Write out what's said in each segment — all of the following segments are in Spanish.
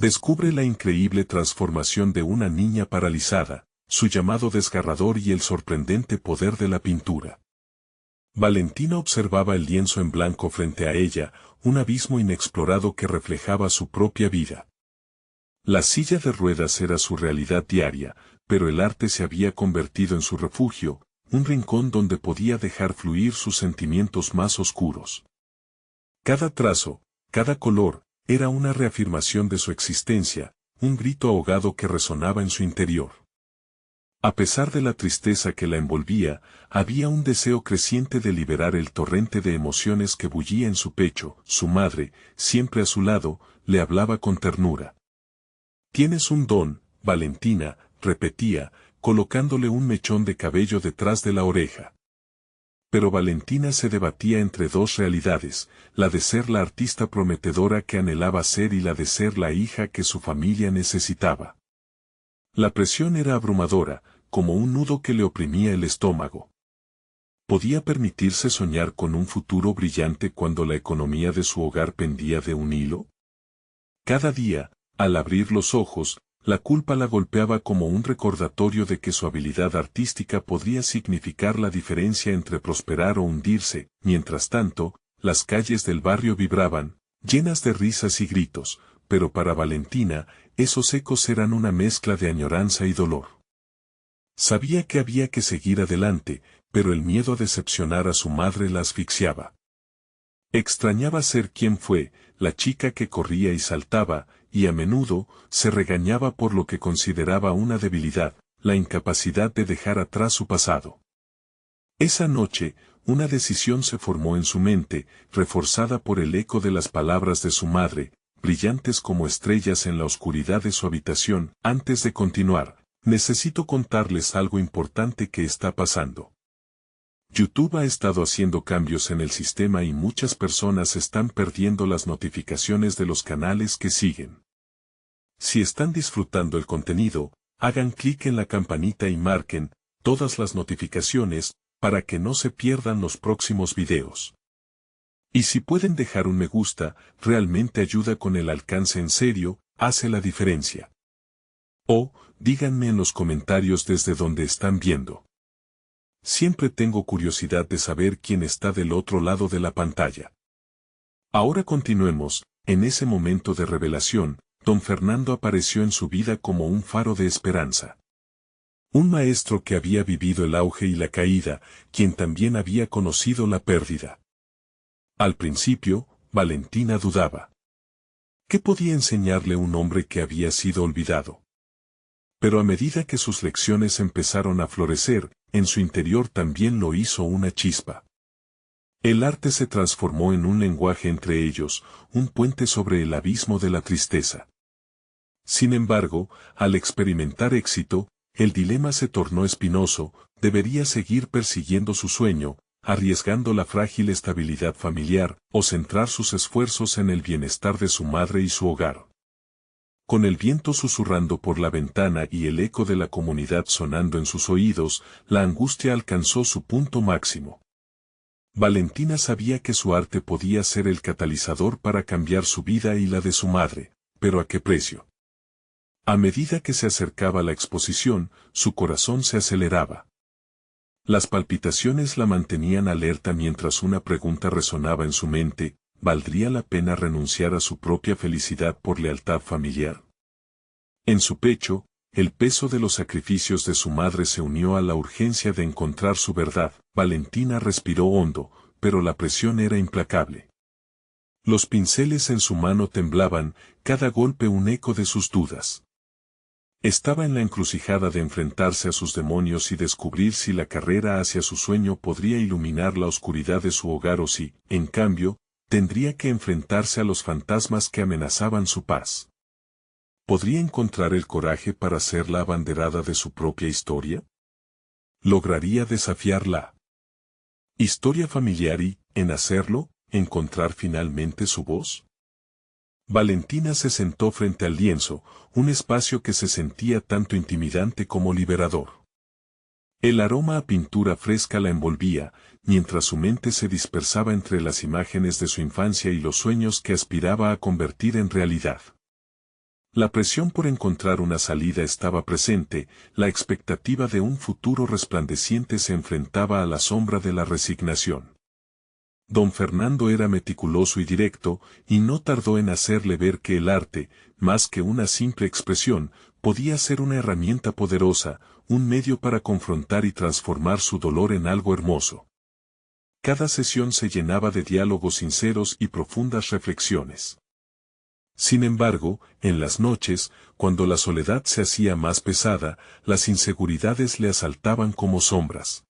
Descubre la increíble transformación de una niña paralizada, su llamado desgarrador y el sorprendente poder de la pintura. Valentina observaba el lienzo en blanco frente a ella, un abismo inexplorado que reflejaba su propia vida. La silla de ruedas era su realidad diaria, pero el arte se había convertido en su refugio, un rincón donde podía dejar fluir sus sentimientos más oscuros. Cada trazo, cada color, era una reafirmación de su existencia, un grito ahogado que resonaba en su interior. A pesar de la tristeza que la envolvía, había un deseo creciente de liberar el torrente de emociones que bullía en su pecho. Su madre, siempre a su lado, le hablaba con ternura. «Tienes un don, Valentina», repetía, colocándole un mechón de cabello detrás de la oreja. Pero Valentina se debatía entre dos realidades, la de ser la artista prometedora que anhelaba ser y la de ser la hija que su familia necesitaba. La presión era abrumadora, como un nudo que le oprimía el estómago. ¿Podía permitirse soñar con un futuro brillante cuando la economía de su hogar pendía de un hilo? Cada día, al abrir los ojos, la culpa la golpeaba como un recordatorio de que su habilidad artística podría significar la diferencia entre prosperar o hundirse. Mientras tanto, las calles del barrio vibraban, llenas de risas y gritos, pero para Valentina, esos ecos eran una mezcla de añoranza y dolor. Sabía que había que seguir adelante, pero el miedo a decepcionar a su madre la asfixiaba. Extrañaba ser quien fue, la chica que corría y saltaba, y a menudo se regañaba por lo que consideraba una debilidad, la incapacidad de dejar atrás su pasado. Esa noche, una decisión se formó en su mente, reforzada por el eco de las palabras de su madre, brillantes como estrellas en la oscuridad de su habitación. Antes de continuar, necesito contarles algo importante que está pasando. YouTube ha estado haciendo cambios en el sistema y muchas personas están perdiendo las notificaciones de los canales que siguen. Si están disfrutando el contenido, hagan clic en la campanita y marquen todas las notificaciones para que no se pierdan los próximos videos. Y si pueden dejar un me gusta, realmente ayuda con el alcance. En serio, hace la diferencia. O, díganme en los comentarios desde donde están viendo. Siempre tengo curiosidad de saber quién está del otro lado de la pantalla. Ahora continuemos. En ese momento de revelación, don Fernando apareció en su vida como un faro de esperanza. Un maestro que había vivido el auge y la caída, quien también había conocido la pérdida. Al principio, Valentina dudaba. ¿Qué podía enseñarle un hombre que había sido olvidado? Pero a medida que sus lecciones empezaron a florecer, en su interior también lo hizo una chispa. El arte se transformó en un lenguaje entre ellos, un puente sobre el abismo de la tristeza. Sin embargo, al experimentar éxito, el dilema se tornó espinoso. Debería seguir persiguiendo su sueño, arriesgando la frágil estabilidad familiar, o centrar sus esfuerzos en el bienestar de su madre y su hogar. Con el viento susurrando por la ventana y el eco de la comunidad sonando en sus oídos, la angustia alcanzó su punto máximo. Valentina sabía que su arte podía ser el catalizador para cambiar su vida y la de su madre, pero ¿a qué precio? A medida que se acercaba la exposición, su corazón se aceleraba. Las palpitaciones la mantenían alerta mientras una pregunta resonaba en su mente: ¿valdría la pena renunciar a su propia felicidad por lealtad familiar? En su pecho, el peso de los sacrificios de su madre se unió a la urgencia de encontrar su verdad. Valentina respiró hondo, pero la presión era implacable. Los pinceles en su mano temblaban, cada golpe un eco de sus dudas. Estaba en la encrucijada de enfrentarse a sus demonios y descubrir si la carrera hacia su sueño podría iluminar la oscuridad de su hogar o si, en cambio, tendría que enfrentarse a los fantasmas que amenazaban su paz. ¿Podría encontrar el coraje para ser la abanderada de su propia historia? ¿Lograría desafiar la historia familiar y, en hacerlo, encontrar finalmente su voz? Valentina se sentó frente al lienzo, un espacio que se sentía tanto intimidante como liberador. El aroma a pintura fresca la envolvía, mientras su mente se dispersaba entre las imágenes de su infancia y los sueños que aspiraba a convertir en realidad. La presión por encontrar una salida estaba presente, la expectativa de un futuro resplandeciente se enfrentaba a la sombra de la resignación. Don Fernando era meticuloso y directo, y no tardó en hacerle ver que el arte, más que una simple expresión, podía ser una herramienta poderosa, un medio para confrontar y transformar su dolor en algo hermoso. Cada sesión se llenaba de diálogos sinceros y profundas reflexiones. Sin embargo, en las noches, cuando la soledad se hacía más pesada, las inseguridades le asaltaban como sombras.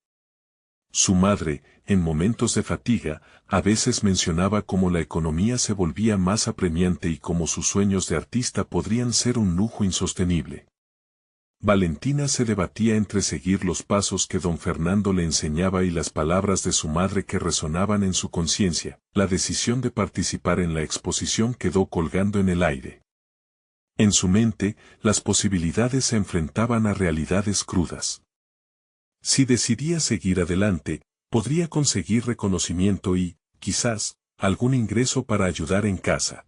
Su madre, en momentos de fatiga, a veces mencionaba cómo la economía se volvía más apremiante y cómo sus sueños de artista podrían ser un lujo insostenible. Valentina se debatía entre seguir los pasos que don Fernando le enseñaba y las palabras de su madre que resonaban en su conciencia. La decisión de participar en la exposición quedó colgando en el aire. En su mente, las posibilidades se enfrentaban a realidades crudas. Si decidía seguir adelante, podría conseguir reconocimiento y, quizás, algún ingreso para ayudar en casa.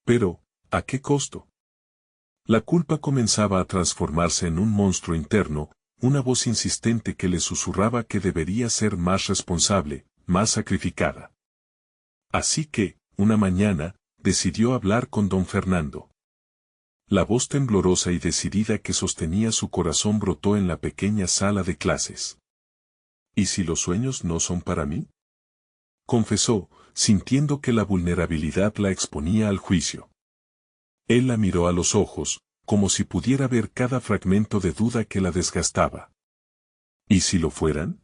Pero, ¿a qué costo? La culpa comenzaba a transformarse en un monstruo interno, una voz insistente que le susurraba que debería ser más responsable, más sacrificada. Así que, una mañana, decidió hablar con don Fernando. La voz temblorosa y decidida que sostenía su corazón brotó en la pequeña sala de clases. ¿Y si los sueños no son para mí?, confesó, sintiendo que la vulnerabilidad la exponía al juicio. Él la miró a los ojos, como si pudiera ver cada fragmento de duda que la desgastaba. ¿Y si lo fueran?,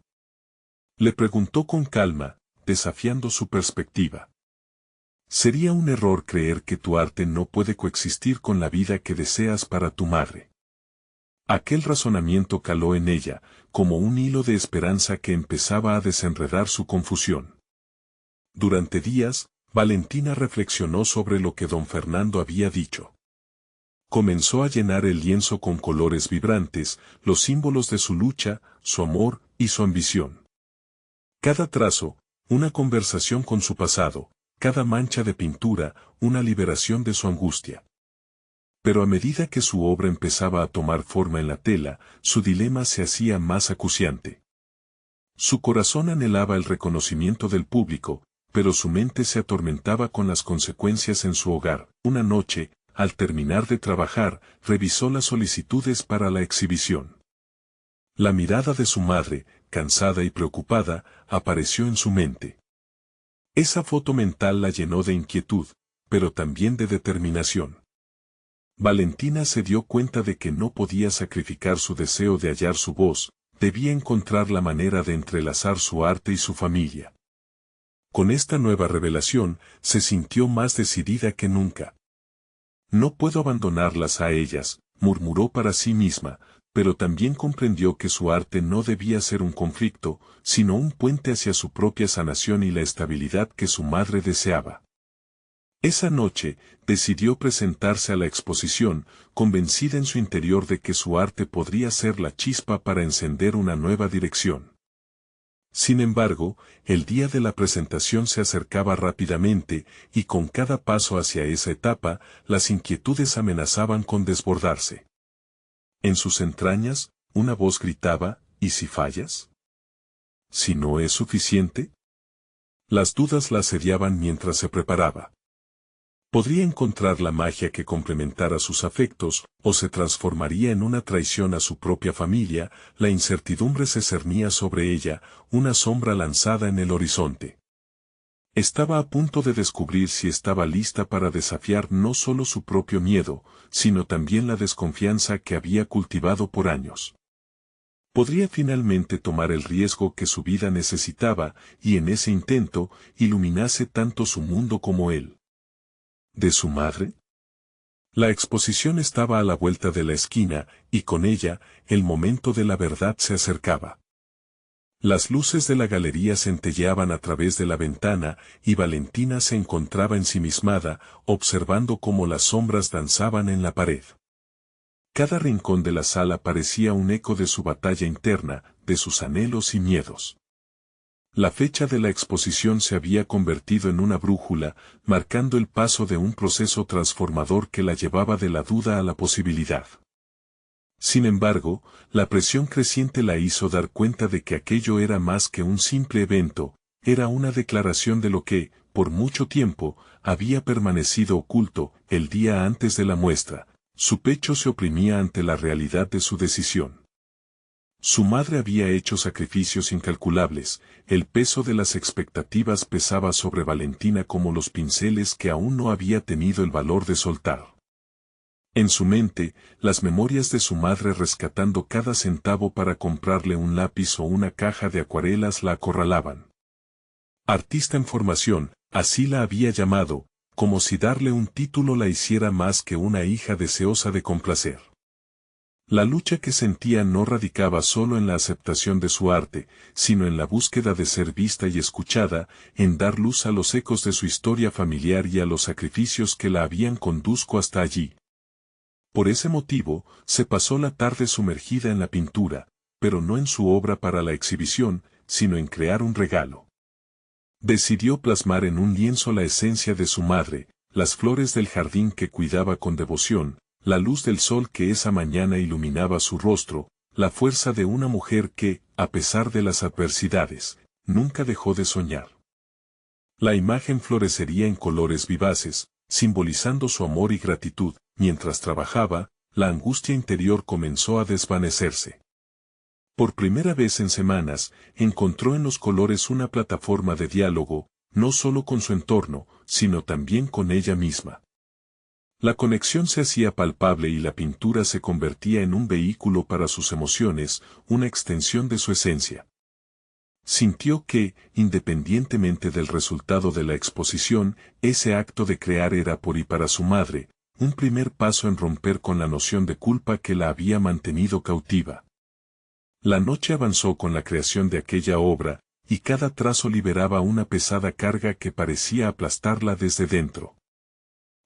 le preguntó con calma, desafiando su perspectiva. Sería un error creer que tu arte no puede coexistir con la vida que deseas para tu madre. Aquel razonamiento caló en ella, como un hilo de esperanza que empezaba a desenredar su confusión. Durante días, Valentina reflexionó sobre lo que don Fernando había dicho. Comenzó a llenar el lienzo con colores vibrantes, los símbolos de su lucha, su amor y su ambición. Cada trazo, una conversación con su pasado, cada mancha de pintura, una liberación de su angustia. Pero a medida que su obra empezaba a tomar forma en la tela, su dilema se hacía más acuciante. Su corazón anhelaba el reconocimiento del público, pero su mente se atormentaba con las consecuencias en su hogar. Una noche, al terminar de trabajar, revisó las solicitudes para la exhibición. La mirada de su madre, cansada y preocupada, apareció en su mente. Esa foto mental la llenó de inquietud, pero también de determinación. Valentina se dio cuenta de que no podía sacrificar su deseo de hallar su voz, debía encontrar la manera de entrelazar su arte y su familia. Con esta nueva revelación, se sintió más decidida que nunca. No puedo abandonarlas a ellas, murmuró para sí misma, pero también comprendió que su arte no debía ser un conflicto, sino un puente hacia su propia sanación y la estabilidad que su madre deseaba. Esa noche, decidió presentarse a la exposición, convencida en su interior de que su arte podría ser la chispa para encender una nueva dirección. Sin embargo, el día de la presentación se acercaba rápidamente, y con cada paso hacia esa etapa, las inquietudes amenazaban con desbordarse. En sus entrañas, una voz gritaba, ¿y si fallas? ¿Si no es suficiente? Las dudas la asediaban mientras se preparaba. Podría encontrar la magia que complementara sus afectos, o se transformaría en una traición a su propia familia. La incertidumbre se cernía sobre ella, una sombra lanzada en el horizonte. Estaba a punto de descubrir si estaba lista para desafiar no solo su propio miedo, sino también la desconfianza que había cultivado por años. Podría finalmente tomar el riesgo que su vida necesitaba, y en ese intento, iluminase tanto su mundo como él. ¿De su madre? La exposición estaba a la vuelta de la esquina, y con ella, el momento de la verdad se acercaba. Las luces de la galería centelleaban a través de la ventana, y Valentina se encontraba ensimismada, observando cómo las sombras danzaban en la pared. Cada rincón de la sala parecía un eco de su batalla interna, de sus anhelos y miedos. La fecha de la exposición se había convertido en una brújula, marcando el paso de un proceso transformador que la llevaba de la duda a la posibilidad. Sin embargo, la presión creciente la hizo dar cuenta de que aquello era más que un simple evento, era una declaración de lo que, por mucho tiempo, había permanecido oculto. El día antes de la muestra, su pecho se oprimía ante la realidad de su decisión. Su madre había hecho sacrificios incalculables, el peso de las expectativas pesaba sobre Valentina como los pinceles que aún no había tenido el valor de soltar. En su mente, las memorias de su madre rescatando cada centavo para comprarle un lápiz o una caja de acuarelas la acorralaban. Artista en formación, así la había llamado, como si darle un título la hiciera más que una hija deseosa de complacer. La lucha que sentía no radicaba solo en la aceptación de su arte, sino en la búsqueda de ser vista y escuchada, en dar luz a los ecos de su historia familiar y a los sacrificios que la habían conducido hasta allí. Por ese motivo, se pasó la tarde sumergida en la pintura, pero no en su obra para la exhibición, sino en crear un regalo. Decidió plasmar en un lienzo la esencia de su madre, las flores del jardín que cuidaba con devoción, la luz del sol que esa mañana iluminaba su rostro, la fuerza de una mujer que, a pesar de las adversidades, nunca dejó de soñar. La imagen florecería en colores vivaces, simbolizando su amor y gratitud. Mientras trabajaba, la angustia interior comenzó a desvanecerse. Por primera vez en semanas, encontró en los colores una plataforma de diálogo, no solo con su entorno, sino también con ella misma. La conexión se hacía palpable y la pintura se convertía en un vehículo para sus emociones, una extensión de su esencia. Sintió que, independientemente del resultado de la exposición, ese acto de crear era por y para su madre, un primer paso en romper con la noción de culpa que la había mantenido cautiva. La noche avanzó con la creación de aquella obra, y cada trazo liberaba una pesada carga que parecía aplastarla desde dentro.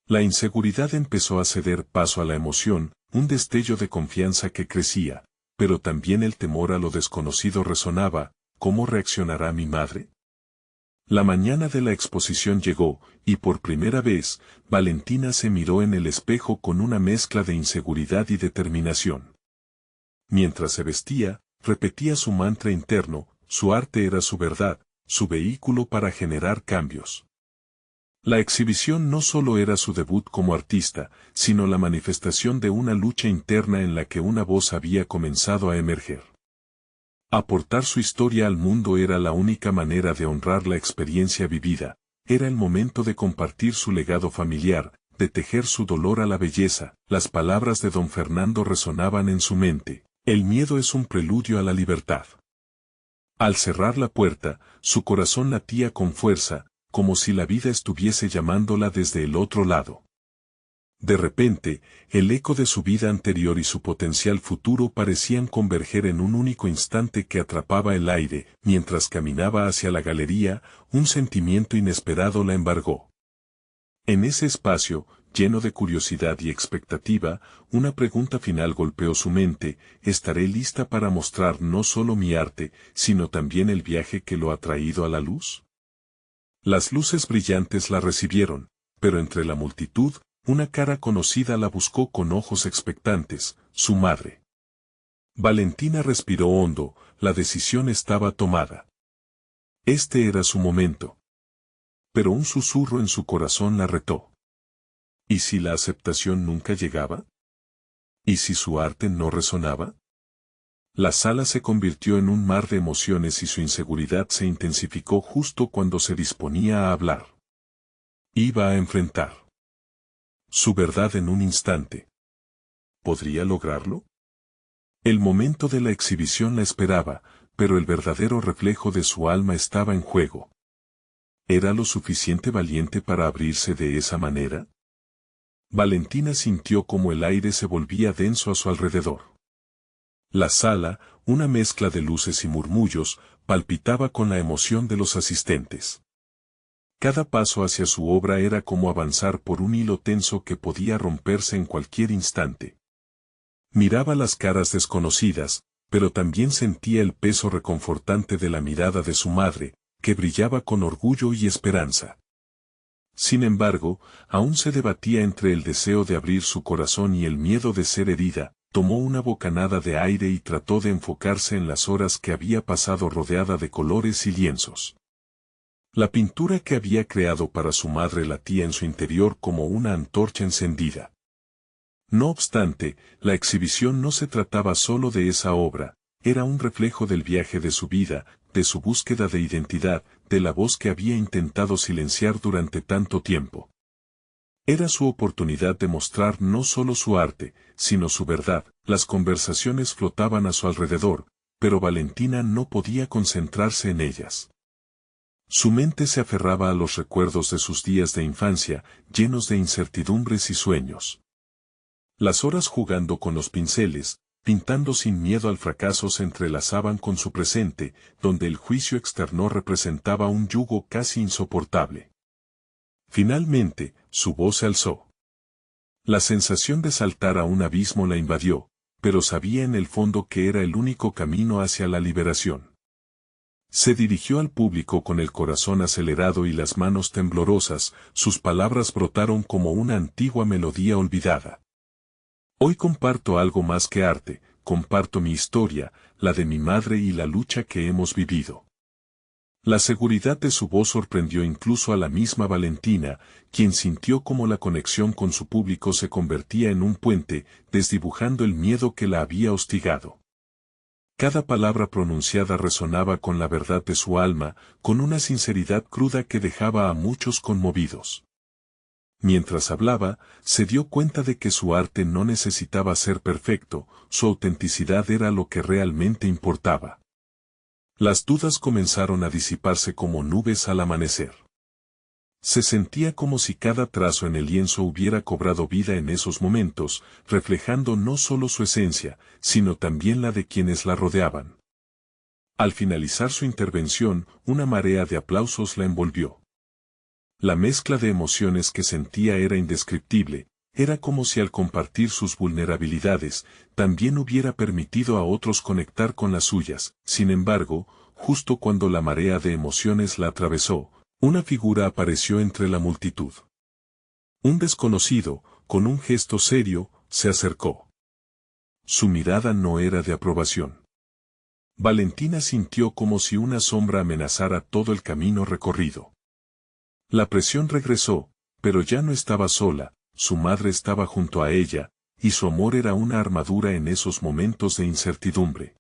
La inseguridad empezó a ceder paso a la emoción, un destello de confianza que crecía, pero también el temor a lo desconocido resonaba. ¿Cómo reaccionará mi madre? La mañana de la exposición llegó, y por primera vez, Valentina se miró en el espejo con una mezcla de inseguridad y determinación. Mientras se vestía, repetía su mantra interno, su arte era su verdad, su vehículo para generar cambios. La exhibición no solo era su debut como artista, sino la manifestación de una lucha interna en la que una voz había comenzado a emerger. Aportar su historia al mundo era la única manera de honrar la experiencia vivida, era el momento de compartir su legado familiar, de tejer su dolor a la belleza. Las palabras de don Fernando resonaban en su mente, el miedo es un preludio a la libertad. Al cerrar la puerta, su corazón latía con fuerza, como si la vida estuviese llamándola desde el otro lado. De repente, el eco de su vida anterior y su potencial futuro parecían converger en un único instante que atrapaba el aire. Mientras caminaba hacia la galería, un sentimiento inesperado la embargó. En ese espacio, lleno de curiosidad y expectativa, una pregunta final golpeó su mente: ¿estaré lista para mostrar no solo mi arte, sino también el viaje que lo ha traído a la luz? Las luces brillantes la recibieron, pero entre la multitud, una cara conocida la buscó con ojos expectantes, su madre. Valentina respiró hondo, la decisión estaba tomada. Este era su momento. Pero un susurro en su corazón la retó. ¿Y si la aceptación nunca llegaba? ¿Y si su arte no resonaba? La sala se convirtió en un mar de emociones y su inseguridad se intensificó justo cuando se disponía a hablar. Iba a enfrentar su verdad en un instante. ¿Podría lograrlo? El momento de la exhibición la esperaba, pero el verdadero reflejo de su alma estaba en juego. ¿Era lo suficiente valiente para abrirse de esa manera? Valentina sintió como el aire se volvía denso a su alrededor. La sala, una mezcla de luces y murmullos, palpitaba con la emoción de los asistentes. Cada paso hacia su obra era como avanzar por un hilo tenso que podía romperse en cualquier instante. Miraba las caras desconocidas, pero también sentía el peso reconfortante de la mirada de su madre, que brillaba con orgullo y esperanza. Sin embargo, aún se debatía entre el deseo de abrir su corazón y el miedo de ser herida. Tomó una bocanada de aire y trató de enfocarse en las horas que había pasado rodeada de colores y lienzos. La pintura que había creado para su madre latía en su interior como una antorcha encendida. No obstante, la exhibición no se trataba solo de esa obra, era un reflejo del viaje de su vida, de su búsqueda de identidad, de la voz que había intentado silenciar durante tanto tiempo. Era su oportunidad de mostrar no solo su arte, sino su verdad. Las conversaciones flotaban a su alrededor, pero Valentina no podía concentrarse en ellas. Su mente se aferraba a los recuerdos de sus días de infancia, llenos de incertidumbres y sueños. Las horas jugando con los pinceles, pintando sin miedo al fracaso, se entrelazaban con su presente, donde el juicio externo representaba un yugo casi insoportable. Finalmente, su voz se alzó. La sensación de saltar a un abismo la invadió, pero sabía en el fondo que era el único camino hacia la liberación. Se dirigió al público con el corazón acelerado y las manos temblorosas, sus palabras brotaron como una antigua melodía olvidada. Hoy comparto algo más que arte, comparto mi historia, la de mi madre y la lucha que hemos vivido. La seguridad de su voz sorprendió incluso a la misma Valentina, quien sintió cómo la conexión con su público se convertía en un puente, desdibujando el miedo que la había hostigado. Cada palabra pronunciada resonaba con la verdad de su alma, con una sinceridad cruda que dejaba a muchos conmovidos. Mientras hablaba, se dio cuenta de que su arte no necesitaba ser perfecto, su autenticidad era lo que realmente importaba. Las dudas comenzaron a disiparse como nubes al amanecer. Se sentía como si cada trazo en el lienzo hubiera cobrado vida en esos momentos, reflejando no solo su esencia, sino también la de quienes la rodeaban. Al finalizar su intervención, una marea de aplausos la envolvió. La mezcla de emociones que sentía era indescriptible, era como si al compartir sus vulnerabilidades, también hubiera permitido a otros conectar con las suyas. Sin embargo, justo cuando la marea de emociones la atravesó, una figura apareció entre la multitud. Un desconocido, con un gesto serio, se acercó. Su mirada no era de aprobación. Valentina sintió como si una sombra amenazara todo el camino recorrido. La presión regresó, pero ya no estaba sola. Su madre estaba junto a ella, y su amor era una armadura en esos momentos de incertidumbre.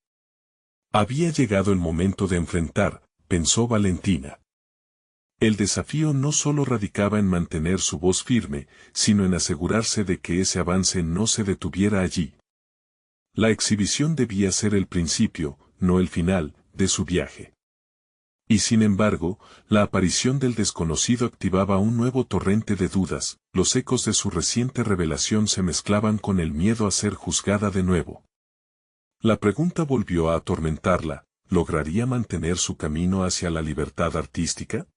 Había llegado el momento de enfrentar, pensó Valentina. El desafío no solo radicaba en mantener su voz firme, sino en asegurarse de que ese avance no se detuviera allí. La exhibición debía ser el principio, no el final, de su viaje. Y sin embargo, la aparición del desconocido activaba un nuevo torrente de dudas, los ecos de su reciente revelación se mezclaban con el miedo a ser juzgada de nuevo. La pregunta volvió a atormentarla, ¿lograría mantener su camino hacia la libertad artística?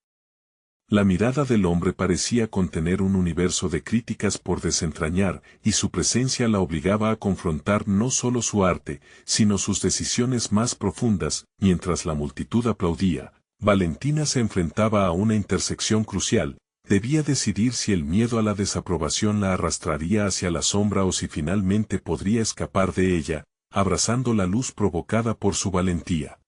La mirada del hombre parecía contener un universo de críticas por desentrañar, y su presencia la obligaba a confrontar no solo su arte, sino sus decisiones más profundas. Mientras la multitud aplaudía, Valentina se enfrentaba a una intersección crucial. Debía decidir si el miedo a la desaprobación la arrastraría hacia la sombra o si finalmente podría escapar de ella, abrazando la luz provocada por su valentía.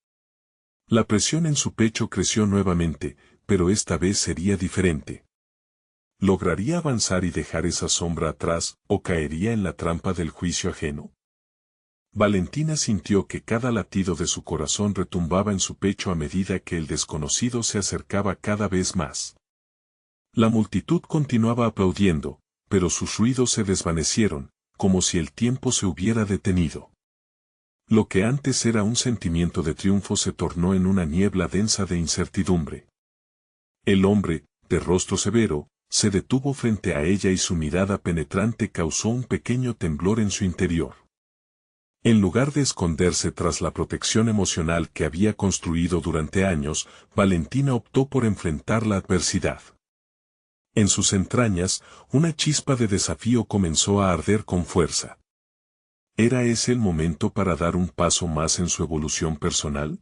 La presión en su pecho creció nuevamente, pero esta vez sería diferente. ¿Lograría avanzar y dejar esa sombra atrás, o caería en la trampa del juicio ajeno? Valentina sintió que cada latido de su corazón retumbaba en su pecho a medida que el desconocido se acercaba cada vez más. La multitud continuaba aplaudiendo, pero sus ruidos se desvanecieron, como si el tiempo se hubiera detenido. Lo que antes era un sentimiento de triunfo se tornó en una niebla densa de incertidumbre. El hombre, de rostro severo, se detuvo frente a ella y su mirada penetrante causó un pequeño temblor en su interior. En lugar de esconderse tras la protección emocional que había construido durante años, Valentina optó por enfrentar la adversidad. En sus entrañas, una chispa de desafío comenzó a arder con fuerza. ¿Era ese el momento para dar un paso más en su evolución personal?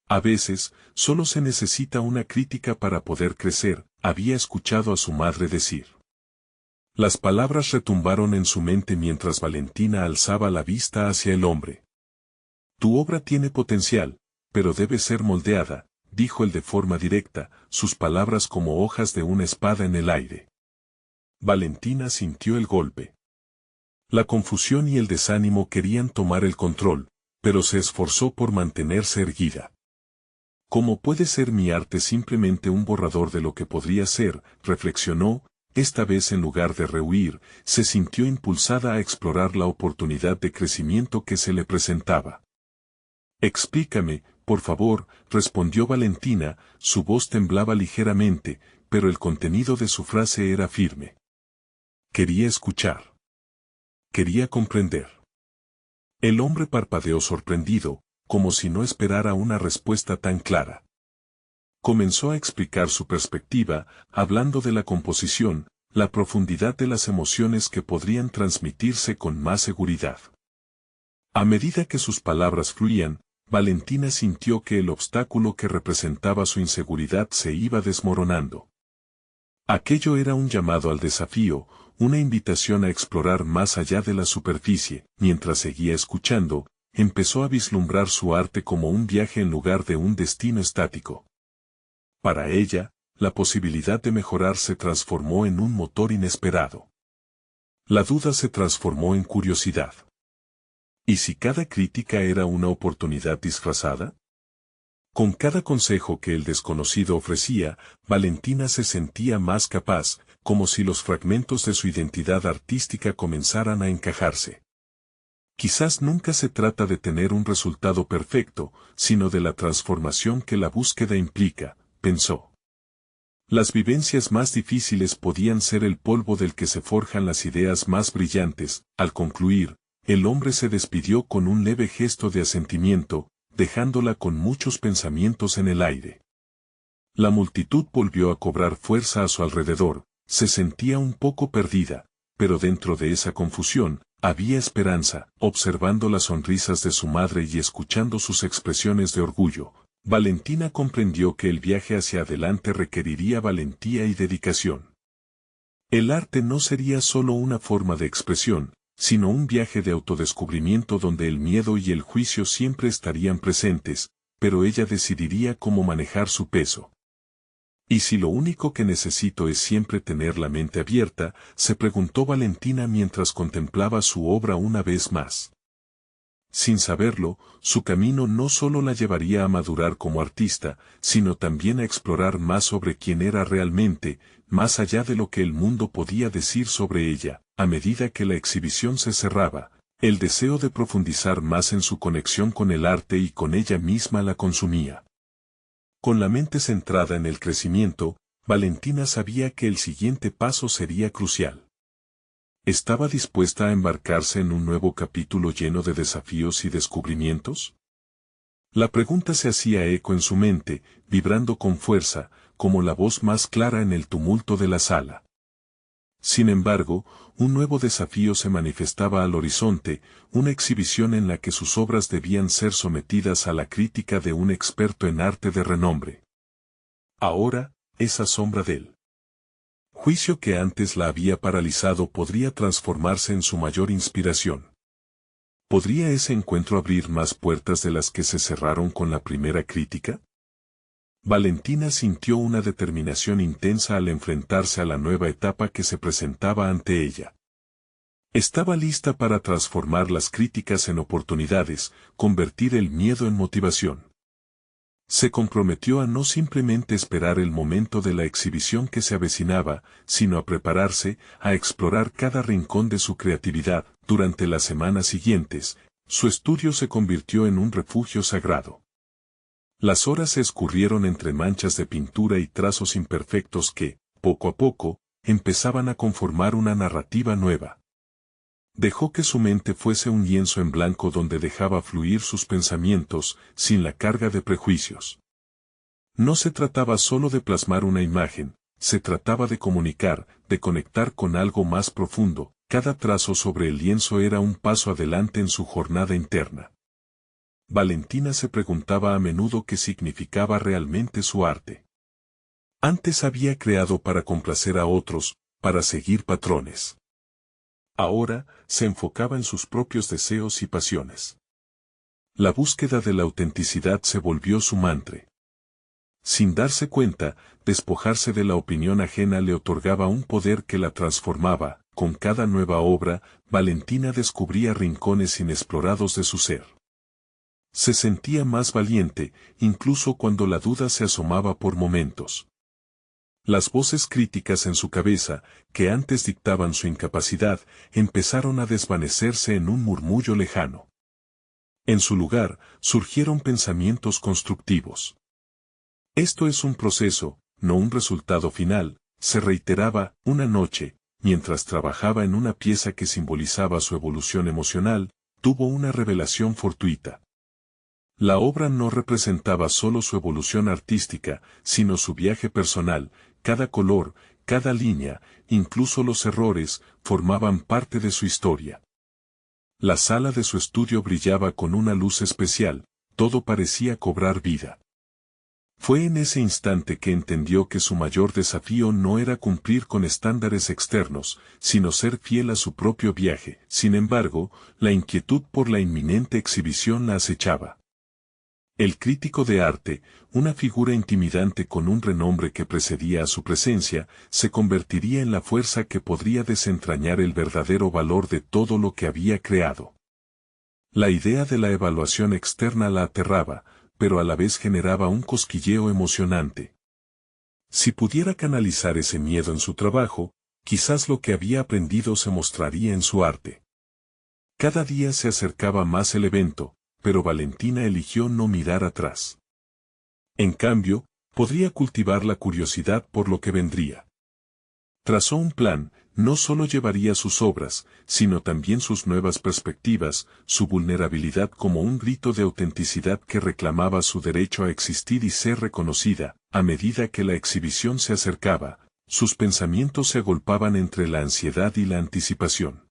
A veces, solo se necesita una crítica para poder crecer, había escuchado a su madre decir. Las palabras retumbaron en su mente mientras Valentina alzaba la vista hacia el hombre. Tu obra tiene potencial, pero debe ser moldeada, dijo él de forma directa, sus palabras como hojas de una espada en el aire. Valentina sintió el golpe. La confusión y el desánimo querían tomar el control, pero se esforzó por mantenerse erguida. ¿Cómo puede ser mi arte simplemente un borrador de lo que podría ser?, reflexionó, esta vez en lugar de rehuir, se sintió impulsada a explorar la oportunidad de crecimiento que se le presentaba. Explícame, por favor, respondió Valentina, su voz temblaba ligeramente, pero el contenido de su frase era firme. Quería escuchar. Quería comprender. El hombre parpadeó sorprendido, como si no esperara una respuesta tan clara. Comenzó a explicar su perspectiva, hablando de la composición, la profundidad de las emociones que podrían transmitirse con más seguridad. A medida que sus palabras fluían, Valentina sintió que el obstáculo que representaba su inseguridad se iba desmoronando. Aquello era un llamado al desafío, una invitación a explorar más allá de la superficie. Mientras seguía escuchando, empezó a vislumbrar su arte como un viaje en lugar de un destino estático. Para ella, la posibilidad de mejorar se transformó en un motor inesperado. La duda se transformó en curiosidad. ¿Y si cada crítica era una oportunidad disfrazada? Con cada consejo que el desconocido ofrecía, Valentina se sentía más capaz, como si los fragmentos de su identidad artística comenzaran a encajarse. Quizás nunca se trata de tener un resultado perfecto, sino de la transformación que la búsqueda implica, pensó. Las vivencias más difíciles podían ser el polvo del que se forjan las ideas más brillantes. Al concluir, el hombre se despidió con un leve gesto de asentimiento, dejándola con muchos pensamientos en el aire. La multitud volvió a cobrar fuerza a su alrededor, se sentía un poco perdida, pero dentro de esa confusión, había esperanza. Observando las sonrisas de su madre y escuchando sus expresiones de orgullo, Valentina comprendió que el viaje hacia adelante requeriría valentía y dedicación. El arte no sería solo una forma de expresión, sino un viaje de autodescubrimiento donde el miedo y el juicio siempre estarían presentes, pero ella decidiría cómo manejar su peso. ¿Y si lo único que necesito es siempre tener la mente abierta?, se preguntó Valentina mientras contemplaba su obra una vez más. Sin saberlo, su camino no solo la llevaría a madurar como artista, sino también a explorar más sobre quién era realmente, más allá de lo que el mundo podía decir sobre ella. A medida que la exhibición se cerraba, el deseo de profundizar más en su conexión con el arte y con ella misma la consumía. Con la mente centrada en el crecimiento, Valentina sabía que el siguiente paso sería crucial. ¿Estaba dispuesta a embarcarse en un nuevo capítulo lleno de desafíos y descubrimientos? La pregunta se hacía eco en su mente, vibrando con fuerza, como la voz más clara en el tumulto de la sala. Sin embargo, un nuevo desafío se manifestaba al horizonte, una exhibición en la que sus obras debían ser sometidas a la crítica de un experto en arte de renombre. Ahora, esa sombra del juicio que antes la había paralizado podría transformarse en su mayor inspiración. ¿Podría ese encuentro abrir más puertas de las que se cerraron con la primera crítica? Valentina sintió una determinación intensa al enfrentarse a la nueva etapa que se presentaba ante ella. Estaba lista para transformar las críticas en oportunidades, convertir el miedo en motivación. Se comprometió a no simplemente esperar el momento de la exhibición que se avecinaba, sino a prepararse, a explorar cada rincón de su creatividad. Durante las semanas siguientes, su estudio se convirtió en un refugio sagrado. Las horas se escurrieron entre manchas de pintura y trazos imperfectos que, poco a poco, empezaban a conformar una narrativa nueva. Dejó que su mente fuese un lienzo en blanco donde dejaba fluir sus pensamientos, sin la carga de prejuicios. No se trataba solo de plasmar una imagen, se trataba de comunicar, de conectar con algo más profundo, cada trazo sobre el lienzo era un paso adelante en su jornada interna. Valentina se preguntaba a menudo qué significaba realmente su arte. Antes había creado para complacer a otros, para seguir patrones. Ahora, se enfocaba en sus propios deseos y pasiones. La búsqueda de la autenticidad se volvió su mantra. Sin darse cuenta, despojarse de la opinión ajena le otorgaba un poder que la transformaba. Con cada nueva obra, Valentina descubría rincones inexplorados de su ser. Se sentía más valiente, incluso cuando la duda se asomaba por momentos. Las voces críticas en su cabeza, que antes dictaban su incapacidad, empezaron a desvanecerse en un murmullo lejano. En su lugar, surgieron pensamientos constructivos. Esto es un proceso, no un resultado final, se reiteraba. Una noche, mientras trabajaba en una pieza que simbolizaba su evolución emocional, tuvo una revelación fortuita. La obra no representaba solo su evolución artística, sino su viaje personal. Cada color, cada línea, incluso los errores, formaban parte de su historia. La sala de su estudio brillaba con una luz especial, todo parecía cobrar vida. Fue en ese instante que entendió que su mayor desafío no era cumplir con estándares externos, sino ser fiel a su propio viaje. Sin embargo, la inquietud por la inminente exhibición la acechaba. El crítico de arte, una figura intimidante con un renombre que precedía a su presencia, se convertiría en la fuerza que podría desentrañar el verdadero valor de todo lo que había creado. La idea de la evaluación externa la aterraba, pero a la vez generaba un cosquilleo emocionante. Si pudiera canalizar ese miedo en su trabajo, quizás lo que había aprendido se mostraría en su arte. Cada día se acercaba más el evento, pero Valentina eligió no mirar atrás. En cambio, podría cultivar la curiosidad por lo que vendría. Trazó un plan, no solo llevaría sus obras, sino también sus nuevas perspectivas, su vulnerabilidad como un grito de autenticidad que reclamaba su derecho a existir y ser reconocida. A medida que la exhibición se acercaba, sus pensamientos se agolpaban entre la ansiedad y la anticipación.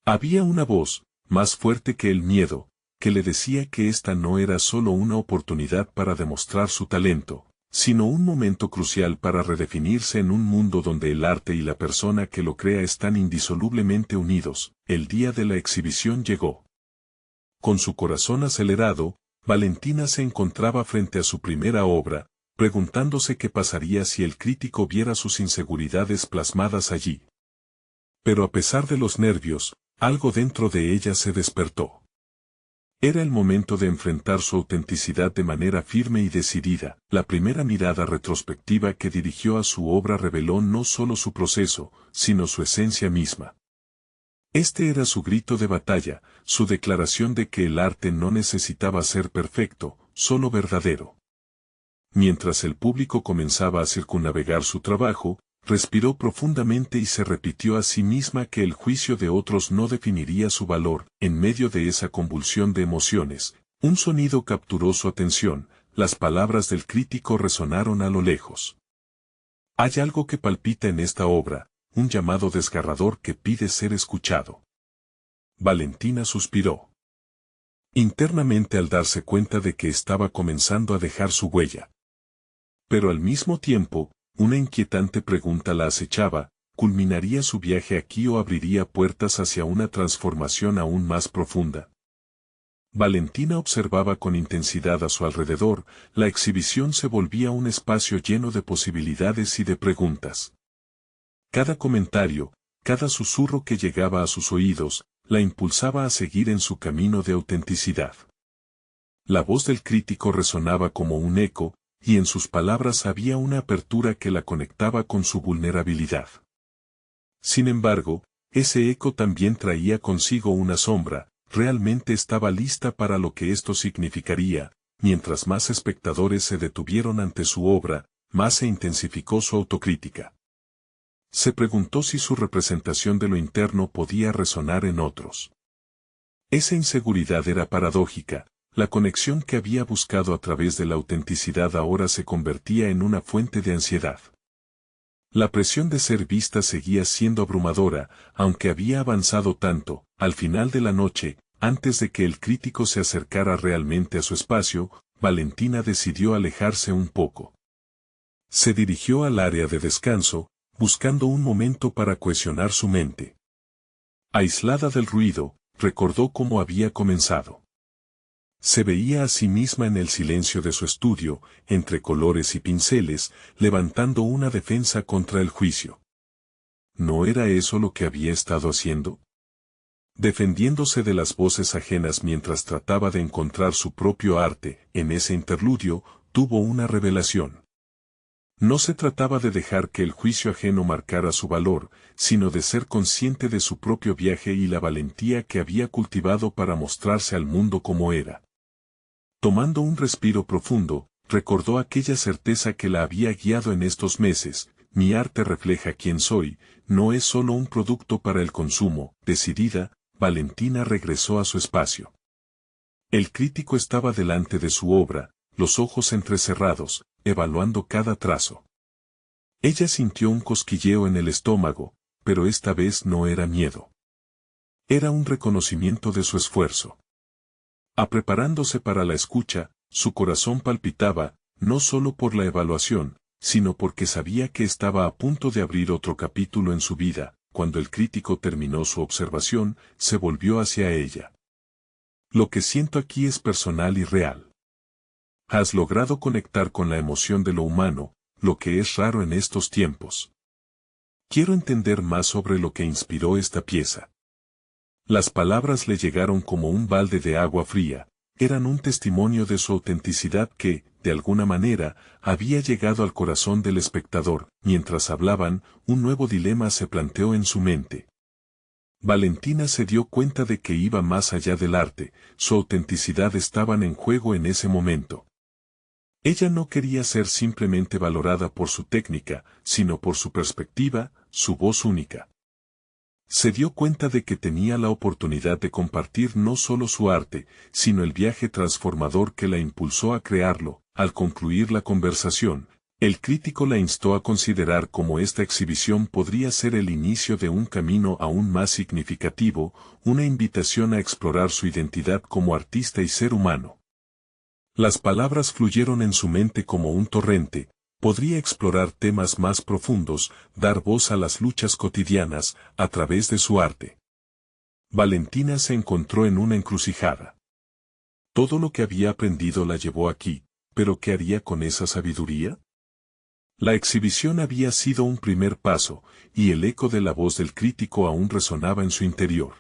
Había una voz, más fuerte que el miedo, que le decía que esta no era solo una oportunidad para demostrar su talento, sino un momento crucial para redefinirse en un mundo donde el arte y la persona que lo crea están indisolublemente unidos. El día de la exhibición llegó. Con su corazón acelerado, Valentina se encontraba frente a su primera obra, preguntándose qué pasaría si el crítico viera sus inseguridades plasmadas allí. Pero a pesar de los nervios, algo dentro de ella se despertó. Era el momento de enfrentar su autenticidad de manera firme y decidida. La primera mirada retrospectiva que dirigió a su obra reveló no solo su proceso, sino su esencia misma. Este era su grito de batalla, su declaración de que el arte no necesitaba ser perfecto, solo verdadero. Mientras el público comenzaba a circunnavegar su trabajo, respiró profundamente y se repitió a sí misma que el juicio de otros no definiría su valor. En medio de esa convulsión de emociones, un sonido capturó su atención, las palabras del crítico resonaron a lo lejos. Hay algo que palpita en esta obra, un llamado desgarrador que pide ser escuchado. Valentina suspiró internamente al darse cuenta de que estaba comenzando a dejar su huella. Pero al mismo tiempo, una inquietante pregunta la acechaba: ¿culminaría su viaje aquí o abriría puertas hacia una transformación aún más profunda? Valentina observaba con intensidad a su alrededor. La exhibición se volvía un espacio lleno de posibilidades y de preguntas. Cada comentario, cada susurro que llegaba a sus oídos, la impulsaba a seguir en su camino de autenticidad. La voz del crítico resonaba como un eco, y en sus palabras había una apertura que la conectaba con su vulnerabilidad. Sin embargo, ese eco también traía consigo una sombra. Realmente estaba lista para lo que esto significaría. Mientras más espectadores se detuvieron ante su obra, más se intensificó su autocrítica. Se preguntó si su representación de lo interno podía resonar en otros. Esa inseguridad era paradójica. La conexión que había buscado a través de la autenticidad ahora se convertía en una fuente de ansiedad. La presión de ser vista seguía siendo abrumadora, aunque había avanzado tanto. Al final de la noche, antes de que el crítico se acercara realmente a su espacio, Valentina decidió alejarse un poco. Se dirigió al área de descanso, buscando un momento para cohesionar su mente. Aislada del ruido, recordó cómo había comenzado. Se veía a sí misma en el silencio de su estudio, entre colores y pinceles, levantando una defensa contra el juicio. ¿No era eso lo que había estado haciendo? Defendiéndose de las voces ajenas mientras trataba de encontrar su propio arte, en ese interludio, tuvo una revelación. No se trataba de dejar que el juicio ajeno marcara su valor, sino de ser consciente de su propio viaje y la valentía que había cultivado para mostrarse al mundo como era. Tomando un respiro profundo, recordó aquella certeza que la había guiado en estos meses: mi arte refleja quién soy, no es solo un producto para el consumo. Decidida, Valentina regresó a su espacio. El crítico estaba delante de su obra, los ojos entrecerrados, evaluando cada trazo. Ella sintió un cosquilleo en el estómago, pero esta vez no era miedo. Era un reconocimiento de su esfuerzo. Preparándose para la escucha, su corazón palpitaba, no solo por la evaluación, sino porque sabía que estaba a punto de abrir otro capítulo en su vida. Cuando el crítico terminó su observación, se volvió hacia ella. Lo que siento aquí es personal y real. Has logrado conectar con la emoción de lo humano, lo que es raro en estos tiempos. Quiero entender más sobre lo que inspiró esta pieza. Las palabras le llegaron como un balde de agua fría, eran un testimonio de su autenticidad que, de alguna manera, había llegado al corazón del espectador. Mientras hablaban, un nuevo dilema se planteó en su mente. Valentina se dio cuenta de que iba más allá del arte, su autenticidad estaban en juego en ese momento. Ella no quería ser simplemente valorada por su técnica, sino por su perspectiva, su voz única. Se dio cuenta de que tenía la oportunidad de compartir no solo su arte, sino el viaje transformador que la impulsó a crearlo. Al concluir la conversación, el crítico la instó a considerar cómo esta exhibición podría ser el inicio de un camino aún más significativo, una invitación a explorar su identidad como artista y ser humano. Las palabras fluyeron en su mente como un torrente. Podría explorar temas más profundos, dar voz a las luchas cotidianas, a través de su arte. Valentina se encontró en una encrucijada. Todo lo que había aprendido la llevó aquí, pero ¿qué haría con esa sabiduría? La exhibición había sido un primer paso, y el eco de la voz del crítico aún resonaba en su interior.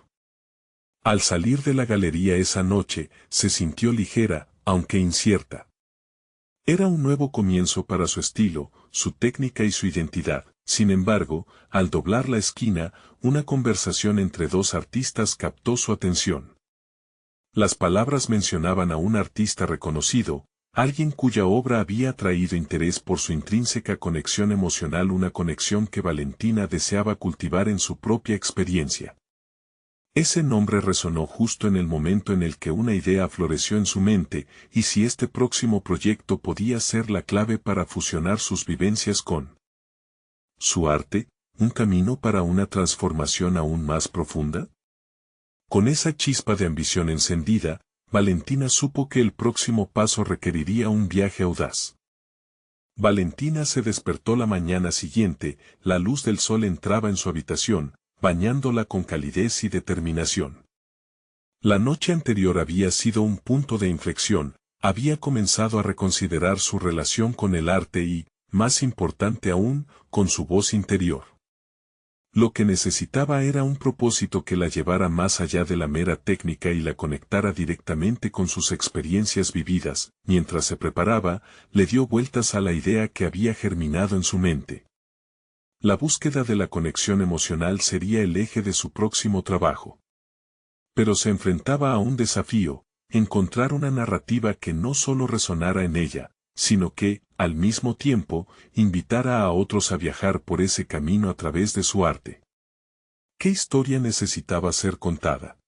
Al salir de la galería esa noche, se sintió ligera, aunque incierta. Era un nuevo comienzo para su estilo, su técnica y su identidad. Sin embargo, al doblar la esquina, una conversación entre dos artistas captó su atención. Las palabras mencionaban a un artista reconocido, alguien cuya obra había atraído interés por su intrínseca conexión emocional, una conexión que Valentina deseaba cultivar en su propia experiencia. Ese nombre resonó justo en el momento en el que una idea floreció en su mente, y si este próximo proyecto podía ser la clave para fusionar sus vivencias con su arte, un camino para una transformación aún más profunda. Con esa chispa de ambición encendida, Valentina supo que el próximo paso requeriría un viaje audaz. Valentina se despertó la mañana siguiente, la luz del sol entraba en su habitación, bañándola con calidez y determinación. La noche anterior había sido un punto de inflexión, había comenzado a reconsiderar su relación con el arte y, más importante aún, con su voz interior. Lo que necesitaba era un propósito que la llevara más allá de la mera técnica y la conectara directamente con sus experiencias vividas. Mientras se preparaba, le dio vueltas a la idea que había germinado en su mente. La búsqueda de la conexión emocional sería el eje de su próximo trabajo. Pero se enfrentaba a un desafío: encontrar una narrativa que no solo resonara en ella, sino que, al mismo tiempo, invitara a otros a viajar por ese camino a través de su arte. ¿Qué historia necesitaba ser contada?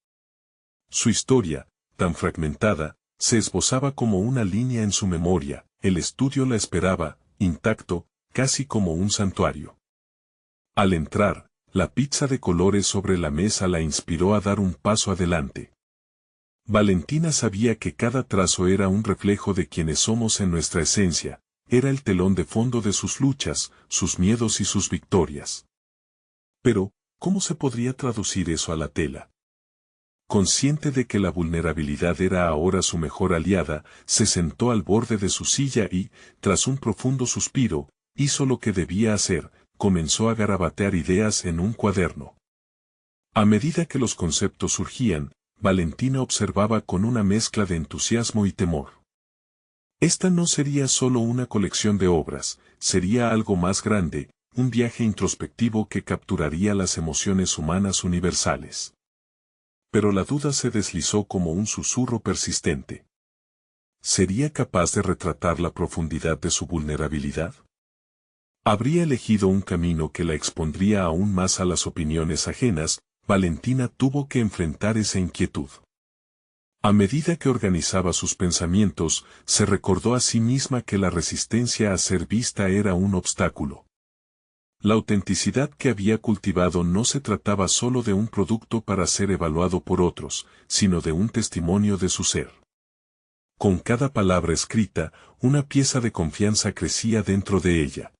Su historia, tan fragmentada, se esbozaba como una línea en su memoria. El estudio la esperaba, intacto, casi como un santuario. Al entrar, la pizza de colores sobre la mesa la inspiró a dar un paso adelante. Valentina sabía que cada trazo era un reflejo de quienes somos en nuestra esencia, era el telón de fondo de sus luchas, sus miedos y sus victorias. Pero, ¿cómo se podría traducir eso a la tela? Consciente de que la vulnerabilidad era ahora su mejor aliada, se sentó al borde de su silla y, tras un profundo suspiro, hizo lo que debía hacer, comenzó a garabatear ideas en un cuaderno. A medida que los conceptos surgían, Valentina observaba con una mezcla de entusiasmo y temor. Esta no sería solo una colección de obras, sería algo más grande, un viaje introspectivo que capturaría las emociones humanas universales. Pero la duda se deslizó como un susurro persistente. ¿Sería capaz de retratar la profundidad de su vulnerabilidad? ¿Habría elegido un camino que la expondría aún más a las opiniones ajenas? Valentina tuvo que enfrentar esa inquietud. A medida que organizaba sus pensamientos, se recordó a sí misma que la resistencia a ser vista era un obstáculo. La autenticidad que había cultivado no se trataba solo de un producto para ser evaluado por otros, sino de un testimonio de su ser. Con cada palabra escrita, una pieza de confianza crecía dentro de ella.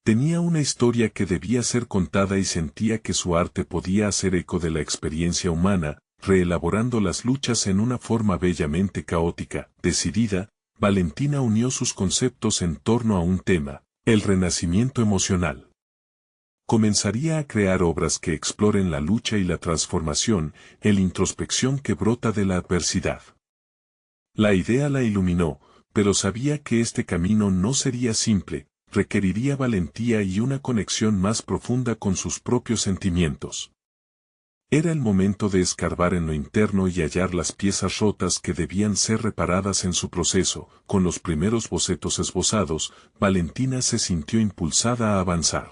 Tenía una historia que debía ser contada y sentía que su arte podía hacer eco de la experiencia humana, reelaborando las luchas en una forma bellamente caótica. Decidida, Valentina unió sus conceptos en torno a un tema, el renacimiento emocional. Comenzaría a crear obras que exploren la lucha y la transformación, la introspección que brota de la adversidad. La idea la iluminó, pero sabía que este camino no sería simple, requeriría valentía y una conexión más profunda con sus propios sentimientos. Era el momento de escarbar en lo interno y hallar las piezas rotas que debían ser reparadas en su proceso. Con los primeros bocetos esbozados, Valentina se sintió impulsada a avanzar.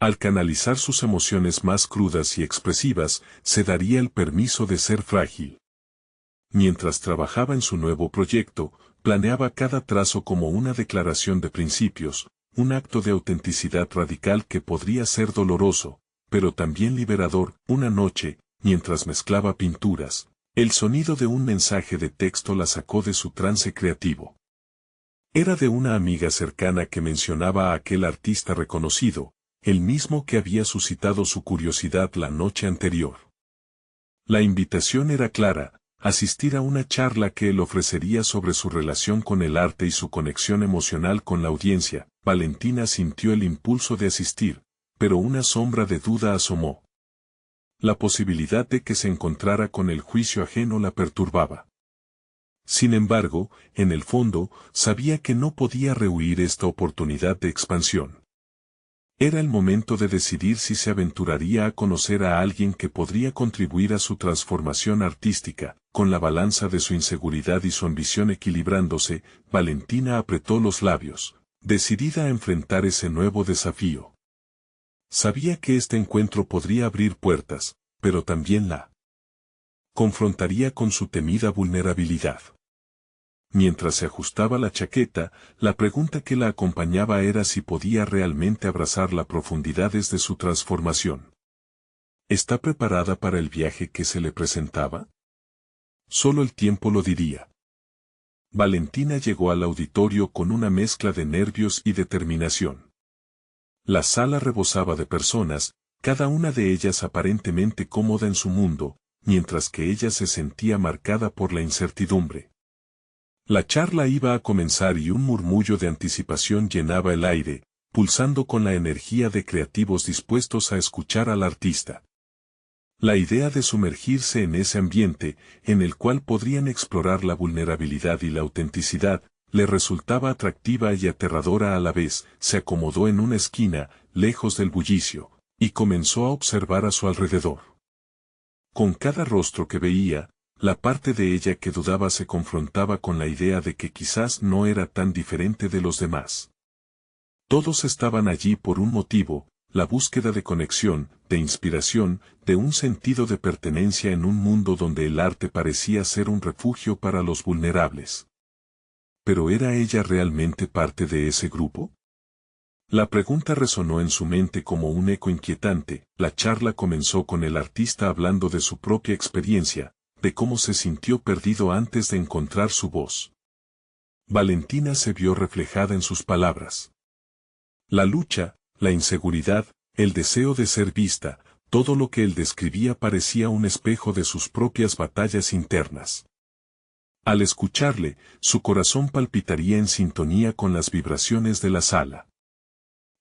Al canalizar sus emociones más crudas y expresivas, se daría el permiso de ser frágil. Mientras trabajaba en su nuevo proyecto, planeaba cada trazo como una declaración de principios, un acto de autenticidad radical que podría ser doloroso, pero también liberador. Una noche, mientras mezclaba pinturas, el sonido de un mensaje de texto la sacó de su trance creativo. Era de una amiga cercana que mencionaba a aquel artista reconocido, el mismo que había suscitado su curiosidad la noche anterior. La invitación era clara: asistir a una charla que él ofrecería sobre su relación con el arte y su conexión emocional con la audiencia. Valentina sintió el impulso de asistir, pero una sombra de duda asomó. La posibilidad de que se encontrara con el juicio ajeno la perturbaba. Sin embargo, en el fondo, sabía que no podía rehuir esta oportunidad de expansión. Era el momento de decidir si se aventuraría a conocer a alguien que podría contribuir a su transformación artística. Con la balanza de su inseguridad y su ambición equilibrándose, Valentina apretó los labios, decidida a enfrentar ese nuevo desafío. Sabía que este encuentro podría abrir puertas, pero también la confrontaría con su temida vulnerabilidad. Mientras se ajustaba la chaqueta, la pregunta que la acompañaba era si podía realmente abrazar las profundidades de su transformación. ¿Está preparada para el viaje que se le presentaba? Solo el tiempo lo diría. Valentina llegó al auditorio con una mezcla de nervios y determinación. La sala rebosaba de personas, cada una de ellas aparentemente cómoda en su mundo, mientras que ella se sentía marcada por la incertidumbre. La charla iba a comenzar y un murmullo de anticipación llenaba el aire, pulsando con la energía de creativos dispuestos a escuchar al artista. La idea de sumergirse en ese ambiente, en el cual podrían explorar la vulnerabilidad y la autenticidad, le resultaba atractiva y aterradora a la vez. Se acomodó en una esquina, lejos del bullicio, y comenzó a observar a su alrededor. Con cada rostro que veía, la parte de ella que dudaba se confrontaba con la idea de que quizás no era tan diferente de los demás. Todos estaban allí por un motivo: la búsqueda de conexión, de inspiración, de un sentido de pertenencia en un mundo donde el arte parecía ser un refugio para los vulnerables. ¿Pero era ella realmente parte de ese grupo? La pregunta resonó en su mente como un eco inquietante. La charla comenzó con el artista hablando de su propia experiencia, de cómo se sintió perdido antes de encontrar su voz. Valentina se vio reflejada en sus palabras. La lucha, la inseguridad, el deseo de ser vista, todo lo que él describía parecía un espejo de sus propias batallas internas. Al escucharle, su corazón palpitaría en sintonía con las vibraciones de la sala.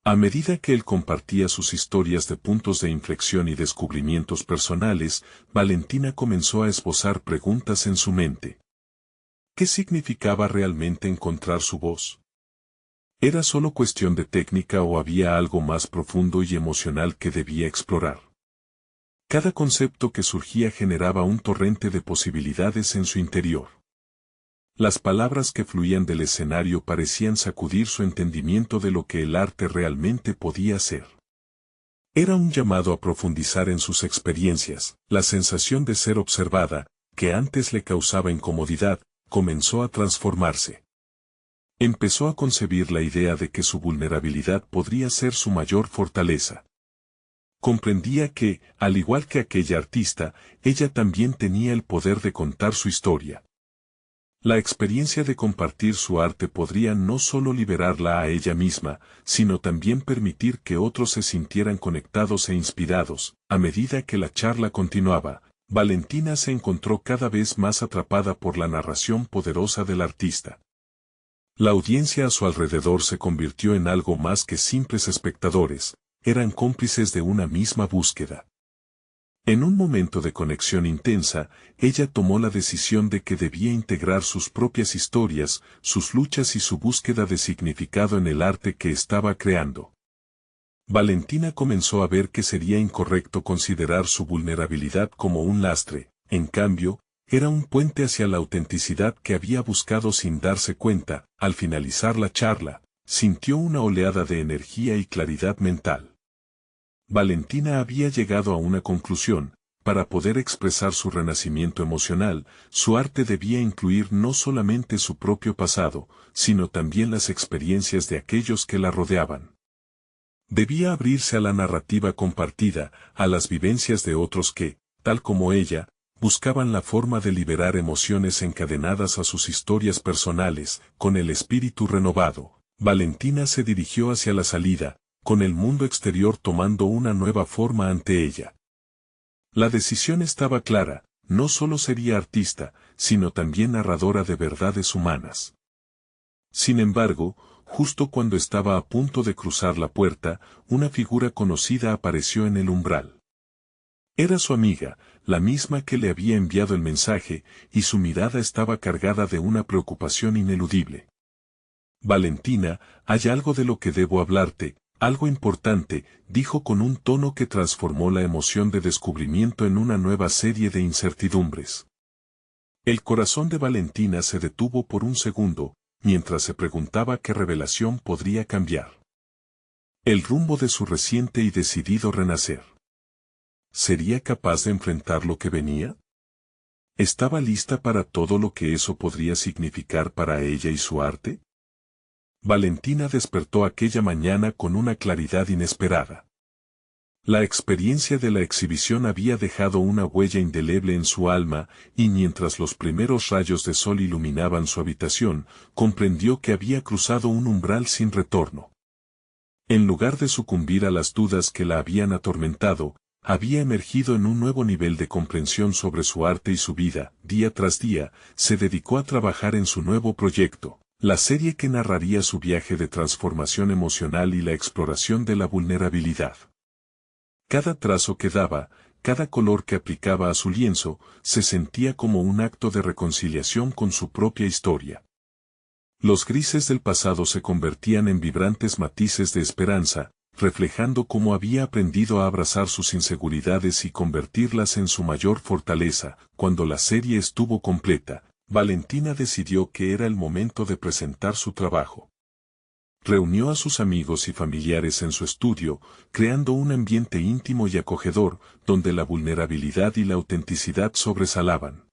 A medida que él compartía sus historias de puntos de inflexión y descubrimientos personales, Valentina comenzó a esbozar preguntas en su mente. ¿Qué significaba realmente encontrar su voz? ¿Era solo cuestión de técnica o había algo más profundo y emocional que debía explorar? Cada concepto que surgía generaba un torrente de posibilidades en su interior. Las palabras que fluían del escenario parecían sacudir su entendimiento de lo que el arte realmente podía ser. Era un llamado a profundizar en sus experiencias. La sensación de ser observada, que antes le causaba incomodidad, comenzó a transformarse. Empezó a concebir la idea de que su vulnerabilidad podría ser su mayor fortaleza. Comprendía que, al igual que aquella artista, ella también tenía el poder de contar su historia. La experiencia de compartir su arte podría no solo liberarla a ella misma, sino también permitir que otros se sintieran conectados e inspirados. A medida que la charla continuaba, Valentina se encontró cada vez más atrapada por la narración poderosa del artista. La audiencia a su alrededor se convirtió en algo más que simples espectadores, eran cómplices de una misma búsqueda. En un momento de conexión intensa, ella tomó la decisión de que debía integrar sus propias historias, sus luchas y su búsqueda de significado en el arte que estaba creando. Valentina comenzó a ver que sería incorrecto considerar su vulnerabilidad como un lastre, en cambio, era un puente hacia la autenticidad que había buscado sin darse cuenta. Al finalizar la charla, sintió una oleada de energía y claridad mental. Valentina había llegado a una conclusión: para poder expresar su renacimiento emocional, su arte debía incluir no solamente su propio pasado, sino también las experiencias de aquellos que la rodeaban. Debía abrirse a la narrativa compartida, a las vivencias de otros que, tal como ella, buscaban la forma de liberar emociones encadenadas a sus historias personales. Con el espíritu renovado, Valentina se dirigió hacia la salida, con el mundo exterior tomando una nueva forma ante ella. La decisión estaba clara: no solo sería artista, sino también narradora de verdades humanas. Sin embargo, justo cuando estaba a punto de cruzar la puerta, una figura conocida apareció en el umbral. Era su amiga, la misma que le había enviado el mensaje, y su mirada estaba cargada de una preocupación ineludible. Valentina, hay algo de lo que debo hablarte, algo importante, dijo con un tono que transformó la emoción de descubrimiento en una nueva serie de incertidumbres. El corazón de Valentina se detuvo por un segundo, mientras se preguntaba qué revelación podría cambiar el rumbo de su reciente y decidido renacer. ¿Sería capaz de enfrentar lo que venía? ¿Estaba lista para todo lo que eso podría significar para ella y su arte? Valentina despertó aquella mañana con una claridad inesperada. La experiencia de la exhibición había dejado una huella indeleble en su alma, y mientras los primeros rayos de sol iluminaban su habitación, comprendió que había cruzado un umbral sin retorno. En lugar de sucumbir a las dudas que la habían atormentado, había emergido en un nuevo nivel de comprensión sobre su arte y su vida. Día tras día, se dedicó a trabajar en su nuevo proyecto, la serie que narraría su viaje de transformación emocional y la exploración de la vulnerabilidad. Cada trazo que daba, cada color que aplicaba a su lienzo, se sentía como un acto de reconciliación con su propia historia. Los grises del pasado se convertían en vibrantes matices de esperanza, reflejando cómo había aprendido a abrazar sus inseguridades y convertirlas en su mayor fortaleza. Cuando la serie estuvo completa, Valentina decidió que era el momento de presentar su trabajo. Reunió a sus amigos y familiares en su estudio, creando un ambiente íntimo y acogedor, donde la vulnerabilidad y la autenticidad sobresalaban.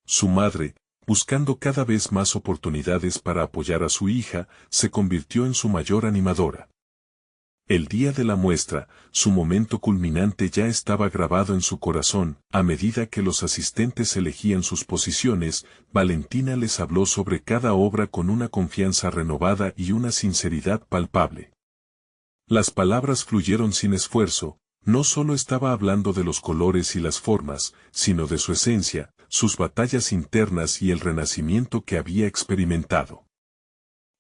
Su madre, buscando cada vez más oportunidades para apoyar a su hija, se convirtió en su mayor animadora. El día de la muestra, su momento culminante ya estaba grabado en su corazón. A medida que los asistentes elegían sus posiciones, Valentina les habló sobre cada obra con una confianza renovada y una sinceridad palpable. Las palabras fluyeron sin esfuerzo, no solo estaba hablando de los colores y las formas, sino de su esencia, sus batallas internas y el renacimiento que había experimentado.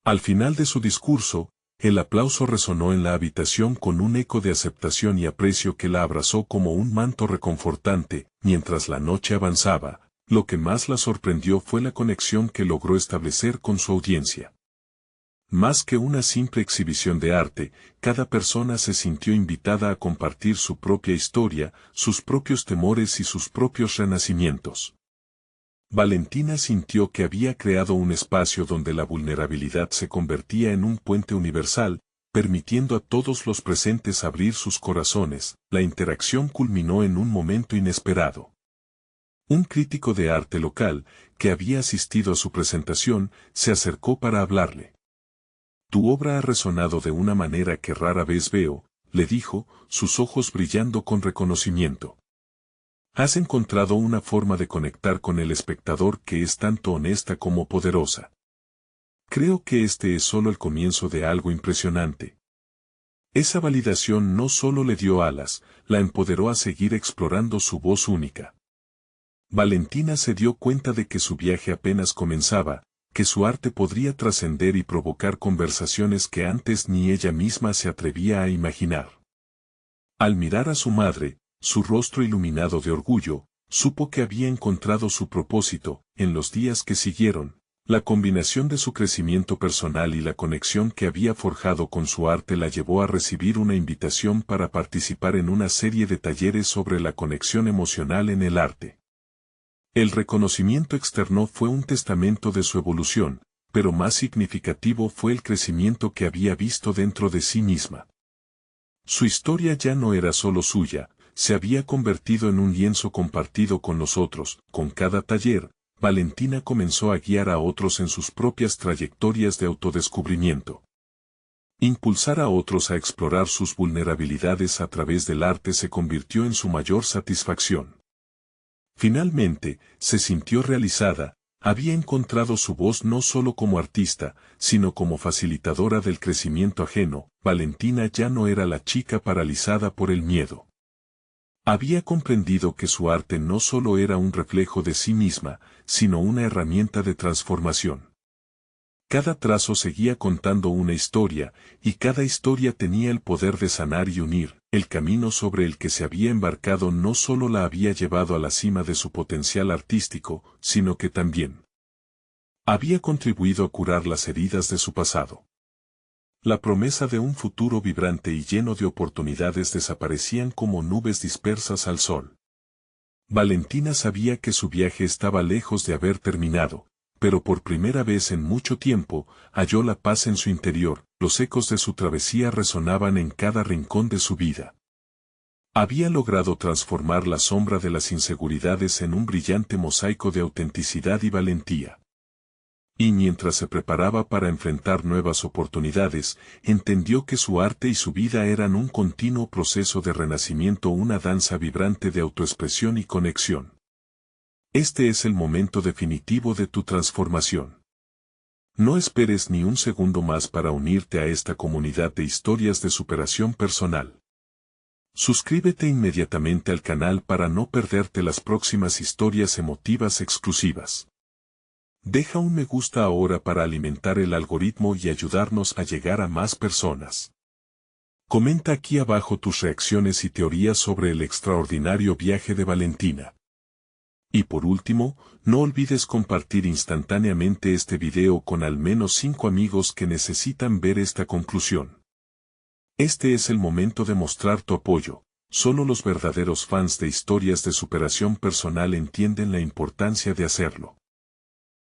Al final de su discurso, el aplauso resonó en la habitación con un eco de aceptación y aprecio que la abrazó como un manto reconfortante. Mientras la noche avanzaba, lo que más la sorprendió fue la conexión que logró establecer con su audiencia. Más que una simple exhibición de arte, cada persona se sintió invitada a compartir su propia historia, sus propios temores y sus propios renacimientos. Valentina sintió que había creado un espacio donde la vulnerabilidad se convertía en un puente universal, permitiendo a todos los presentes abrir sus corazones. La interacción culminó en un momento inesperado. Un crítico de arte local, que había asistido a su presentación, se acercó para hablarle. «Tu obra ha resonado de una manera que rara vez veo», le dijo, sus ojos brillando con reconocimiento. Has encontrado una forma de conectar con el espectador que es tanto honesta como poderosa. Creo que este es solo el comienzo de algo impresionante. Esa validación no solo le dio alas, la empoderó a seguir explorando su voz única. Valentina se dio cuenta de que su viaje apenas comenzaba, que su arte podría trascender y provocar conversaciones que antes ni ella misma se atrevía a imaginar. Al mirar a su madre, su rostro iluminado de orgullo, supo que había encontrado su propósito. En los días que siguieron, la combinación de su crecimiento personal y la conexión que había forjado con su arte la llevó a recibir una invitación para participar en una serie de talleres sobre la conexión emocional en el arte. El reconocimiento externo fue un testamento de su evolución, pero más significativo fue el crecimiento que había visto dentro de sí misma. Su historia ya no era solo suya, se había convertido en un lienzo compartido con los otros. Con cada taller, Valentina comenzó a guiar a otros en sus propias trayectorias de autodescubrimiento. Impulsar a otros a explorar sus vulnerabilidades a través del arte se convirtió en su mayor satisfacción. Finalmente, se sintió realizada, había encontrado su voz no solo como artista, sino como facilitadora del crecimiento ajeno. Valentina ya no era la chica paralizada por el miedo. Había comprendido que su arte no solo era un reflejo de sí misma, sino una herramienta de transformación. Cada trazo seguía contando una historia, y cada historia tenía el poder de sanar y unir. El camino sobre el que se había embarcado no solo la había llevado a la cima de su potencial artístico, sino que también había contribuido a curar las heridas de su pasado. La promesa de un futuro vibrante y lleno de oportunidades desaparecían como nubes dispersas al sol. Valentina sabía que su viaje estaba lejos de haber terminado, pero por primera vez en mucho tiempo, halló la paz en su interior. Los ecos de su travesía resonaban en cada rincón de su vida. Había logrado transformar la sombra de las inseguridades en un brillante mosaico de autenticidad y valentía. Y mientras se preparaba para enfrentar nuevas oportunidades, entendió que su arte y su vida eran un continuo proceso de renacimiento, una danza vibrante de autoexpresión y conexión. Este es el momento definitivo de tu transformación. No esperes ni un segundo más para unirte a esta comunidad de historias de superación personal. Suscríbete inmediatamente al canal para no perderte las próximas historias emotivas exclusivas. Deja un me gusta ahora para alimentar el algoritmo y ayudarnos a llegar a más personas. Comenta aquí abajo tus reacciones y teorías sobre el extraordinario viaje de Valentina. Y por último, no olvides compartir instantáneamente este video con al menos 5 amigos que necesitan ver esta conclusión. Este es el momento de mostrar tu apoyo. Solo los verdaderos fans de historias de superación personal entienden la importancia de hacerlo.